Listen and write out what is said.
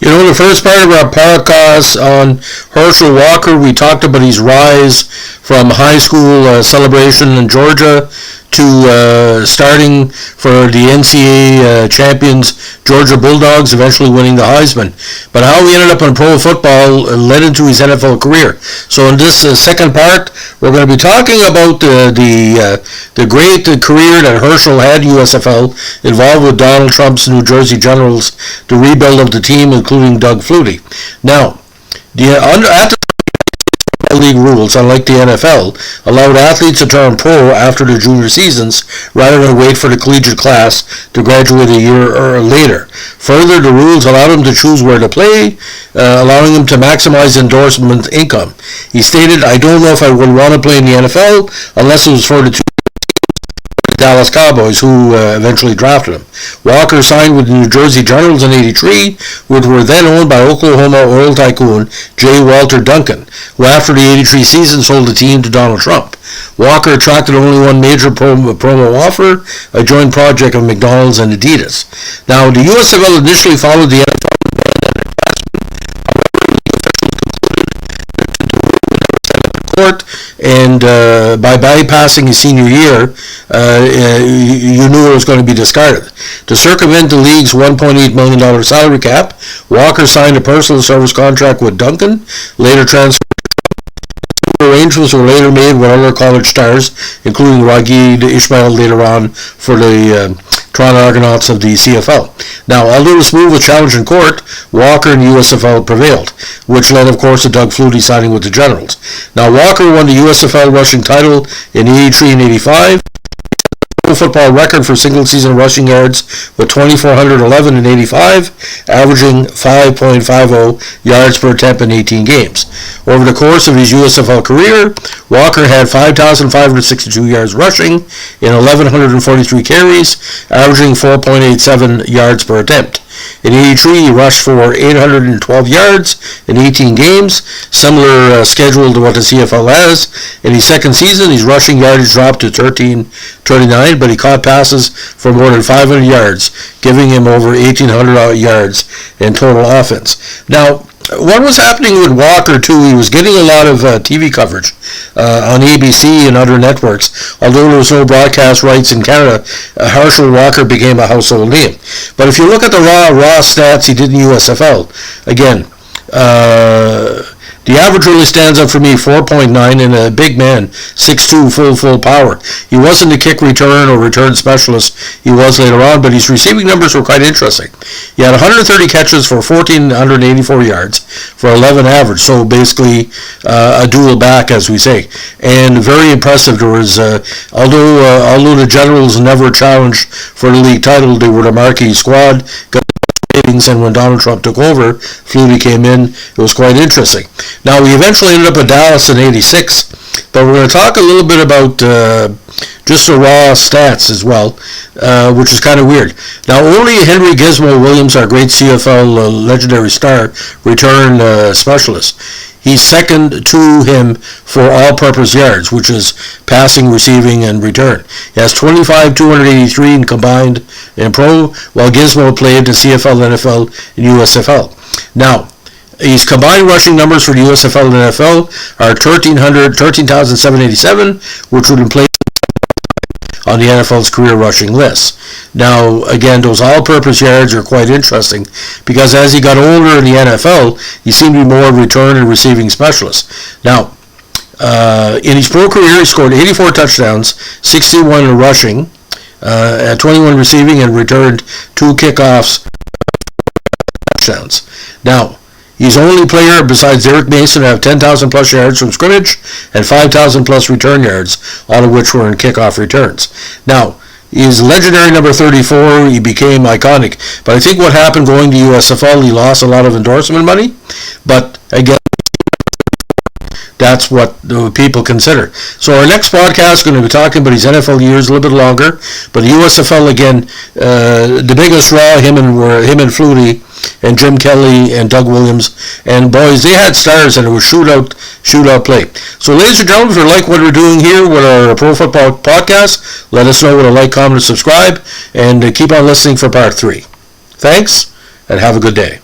You know, in the first part of our podcast on Herschel Walker, we talked about his rise from high school celebration in Georgia to starting for the NCAA champions Georgia Bulldogs, eventually winning the Heisman. But how he ended up in pro football led into his NFL career. So in this second part, we're going to be talking about the great career that Herschel had USFL, involved with Donald Trump's New Jersey Generals, the rebuild of the team, including Doug Flutie. Now, after league rules, unlike the NFL, allowed athletes to turn pro after their junior seasons rather than wait for the collegiate class to graduate a year or later. Further, the rules allowed them to choose where to play, allowing them to maximize endorsement income. He stated, "I don't know if I would want to play in the NFL unless it was for the Dallas Cowboys, who eventually drafted him." Walker signed with the New Jersey Generals in '83, which were then owned by Oklahoma oil tycoon J. Walter Duncan, who after the '83 season sold the team to Donald Trump. Walker attracted only one major promo offer, a joint project of McDonald's and Adidas. Now, the USFL initially followed the NFL court, and by bypassing his senior year, you knew it was going to be discarded. To circumvent the league's $1.8 million salary cap, Walker signed a personal service contract with Duncan, later transferred. Arrangements were later made with other college stars, including Raghid Ismail later on for the Toronto Argonauts of the CFL. Now, although this move was challenged in court, Walker and USFL prevailed, which led, of course, to Doug Flutie signing with the Generals. Now, Walker won the USFL rushing title in '83 and '85. Football record for single-season rushing yards with 2,411 in '85, averaging 5.50 yards per attempt in 18 games. Over the course of his USFL career, Walker had 5,562 yards rushing in 1,143 carries, averaging 4.87 yards per attempt. In '83, he rushed for 812 yards in 18 games, similar schedule to what the CFL has. In his second season, his rushing yardage dropped to 1,339, but he caught passes for more than 500 yards, giving him over 1,800 yards in total offense. Now, what was happening with Walker, too, he was getting a lot of TV coverage on ABC and other networks. Although there was no broadcast rights in Canada, Herschel Walker became a household name. But if you look at the raw stats he did in USFL, again, the average really stands out for me, 4.9, and a big man, 6'2", full power. He wasn't a kick return or return specialist. He was later on, but his receiving numbers were quite interesting. He had 130 catches for 1,484 yards for 11 average, so basically a dual back, as we say. And very impressive. There was, although the Generals never challenged for the league title, they were the marquee squad. And when Donald Trump took over, Flutie came in. It was quite interesting. Now, we eventually ended up in Dallas in '86, but we're going to talk a little bit about just the raw stats as well, which is kind of weird. Now, only Henry Gizmo Williams, our great CFL legendary star, return specialist. He's second to him for all-purpose yards, which is passing, receiving, and return. He has 25,283 in combined in pro, while Gizmo played the CFL, NFL, and USFL. Now, his combined rushing numbers for the USFL and NFL are 13,787, which would place on the NFL's career rushing list. Now, again, those all-purpose yards are quite interesting because as he got older in the NFL, he seemed to be more return and receiving specialist. Now, in his pro career, he scored 84 touchdowns, 61 in rushing, 21 receiving, and returned 2 kickoffs touchdowns. Now, he's the only player besides Derek Mason to have 10,000 plus yards from scrimmage and 5,000 plus return yards, all of which were in kickoff returns. Now, he's legendary number 34. He became iconic. But I think what happened going to USFL, he lost a lot of endorsement money. But again, that's what the people consider. So our next podcast is going to be talking about his NFL years a little bit longer. But the USFL, again, the biggest draw, him and Flutie, and Jim Kelly and Doug Williams, and boys, they had stars, and it was shootout play. So ladies and gentlemen, if you like what we're doing here with our Pro Football Podcast, let us know with a like, comment, and subscribe, and keep on listening for part 3. Thanks, and have a good day.